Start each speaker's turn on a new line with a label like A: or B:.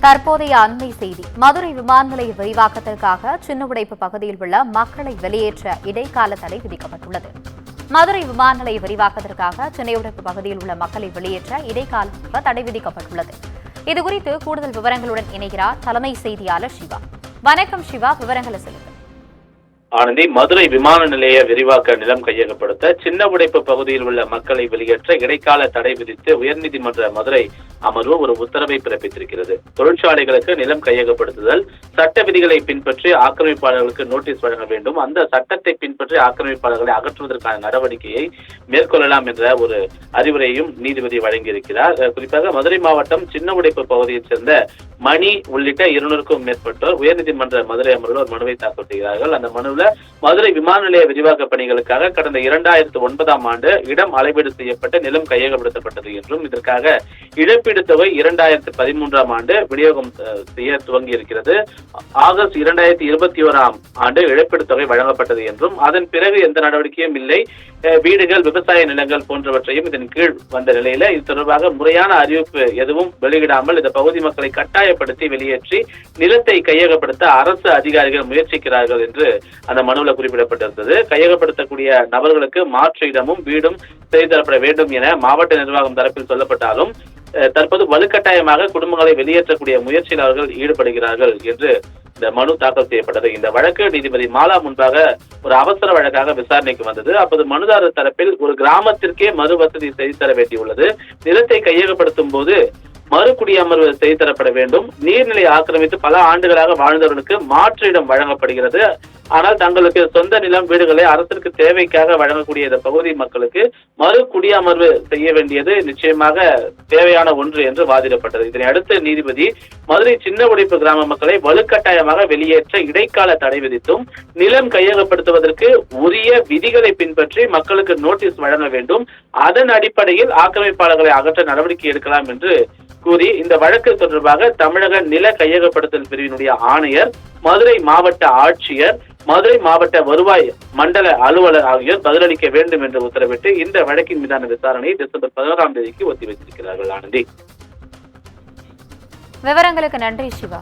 A: தற்போதைய அண்மை செய்தி. மதுரை விமான நிலைய விரிவாக்கத்திற்காக சின்ன உடைப்பு பகுதியில் உள்ள மக்களை வெளியேற்ற இடைக்கால தடை விதிக்கப்பட்டுள்ளது. மதுரை விமான நிலைய விரிவாக்கத்திற்காக சென்னை உடைப்பு பகுதியில் உள்ள மக்களை வெளியேற்ற இடைக்கால தடை விதிக்கப்பட்டுள்ளது. இதுகுறித்து கூடுதல் விவரங்களுடன் இணைகிறார் தலைமை செய்தியாளர் சிவா. வணக்கம் சிவா, விவரங்களை சொல்லுங்கள்.
B: ஆனந்தி, மதுரை விமான நிலைய விரிவாக்க நிலம் கையகப்படுத்த சின்ன உடைப்பு பகுதியில் உள்ள மக்களை வெளியேற்ற இடைக்கால தடை விதித்து உயர்நீதிமன்ற மதுரை அமர்வு ஒரு உத்தரவை பிறப்பித்திருக்கிறது. தொழிற்சாலைகளுக்கு நிலம் கையகப்படுத்துதல், சட்ட விதிகளை பின்பற்றி ஆக்கிரமிப்பாளர்களுக்கு நோட்டீஸ் வழங்க வேண்டும், அந்த சட்டத்தை பின்பற்றி ஆக்கிரமிப்பாளர்களை அகற்றுவதற்கான நடவடிக்கையை மேற்கொள்ளலாம் என்ற ஒரு அறிவுரையும் நீதிபதி வழங்கியிருக்கிறார். குறிப்பாக மதுரை மாவட்டம் சின்ன உடைப்பு பகுதியைச் சேர்ந்த மணி உள்ளிட்ட 200க்கும் மேற்பட்டோர் உயர்நீதிமன்ற மதுரை அமர்வில் ஒரு மனுவை தாக்கல் செய்கிறார்கள். அந்த மனுவில் மதுரை விமான நிலைய விரிவாக்க பணிகளுக்காக கடந்த 2009ஆம் ஆண்டு இடம் அளவீடு செய்யப்பட்ட நிலம் கையகப்படுத்தப்பட்டது என்றும் இதற்காக இழப்பீடு தொகை 2013ஆம் ஆண்டு விநியோகம் செய்ய துவங்கி இருக்கிறது. ஆகஸ்ட் 2021ஆம் ஆண்டு இழப்பீடு தொகை வழங்கப்பட்டது என்றும் அதன் பிறகு எந்த நடவடிக்கையும் இல்லை, வீடுகள், விவசாய நிலங்கள் போன்றவற்றையும் இதன் கீழ் வந்த நிலையில இது தொடர்பாக முறையான அறிவிப்பு எதுவும் வெளியிடாமல் இந்த பகுதி மக்களை கட்டாயப்படுத்தி வெளியேற்றி நிலத்தை கையகப்படுத்த அரசு அதிகாரிகள் முயற்சிக்கிறார்கள் என்று அந்த மனுவில் குறிப்பிடப்பட்டிருந்தது. கையகப்படுத்தக்கூடிய நபர்களுக்கு மாற்று இடமும் வீடும் செய்து தரப்பட வேண்டும் என மாவட்ட நிர்வாகம் தரப்பில் சொல்லப்பட்டாலும் தற்போது வலுக்கட்டாயமாக குடும்பங்களை வெளியேற்றக்கூடிய முயற்சியில் அவர்கள் ஈடுபடுகிறார்கள் என்று இந்த மனு தாக்கல் செய்யப்பட்டது. இந்த வழக்கு நீதிபதி மாலா முன்பாக ஒரு அவசர வழக்காக விசாரணைக்கு வந்தது. அப்போது மனுதாரர் தரப்பில் ஒரு கிராமத்திற்கே மறு வசதி செய்து தர வேண்டியுள்ளது, நிலத்தை கையகப்படுத்தும் போது மறு குடியமர்வு செய்து தரப்பட வேண்டும், நீர்நிலை ஆக்கிரமித்து பல ஆண்டுகளாக வாழ்ந்தவர்களுக்கு மாற்று இடம் வழங்கப்படுகிறது, ஆனால் தங்களுக்கு சொந்த நிலம், வீடுகளை அரசிற்கு தேவைக்காக வழங்கக்கூடிய இந்த பகுதி மக்களுக்கு மறு குடியமர்வு செய்ய வேண்டியது நிச்சயமாக தேவையான ஒன்று என்று வாதிடப்பட்டது. இதனை அடுத்து நீதிபதி மதுரை சின்ன உடைப்பு கிராம மக்களை வலுக்கட்டாயமாக வெளியேற்ற இடைக்கால தடை விதித்தும் நிலம் கையகப்படுத்துவதற்கு உரிய விதிகளை பின்பற்றி மக்களுக்கு நோட்டீஸ் வழங்க வேண்டும், அதன் அடிப்படையில் ஆக்கிரமிப்பாளர்களை அகற்ற நடவடிக்கை எடுக்கலாம் என்று கூறி இந்த வழக்கு தொடர்பாக தமிழக நில கையகப்படுத்தல் பிரிவினுடைய ஆணையர், மதுரை மாவட்ட ஆட்சியர், மதுரை மாவட்ட வருவாய் மண்டல அலுவலர் ஆகியோர் பதிலளிக்க வேண்டும் என்று உத்தரவிட்டு இந்த வழக்கின் மீதான விசாரணையை டிசம்பர் 11ஆம் தேதிக்கு ஒத்திவைத்திருக்கிறார்கள். ஆனந்தி,
A: விவரங்களுக்கு நன்றி சிவா.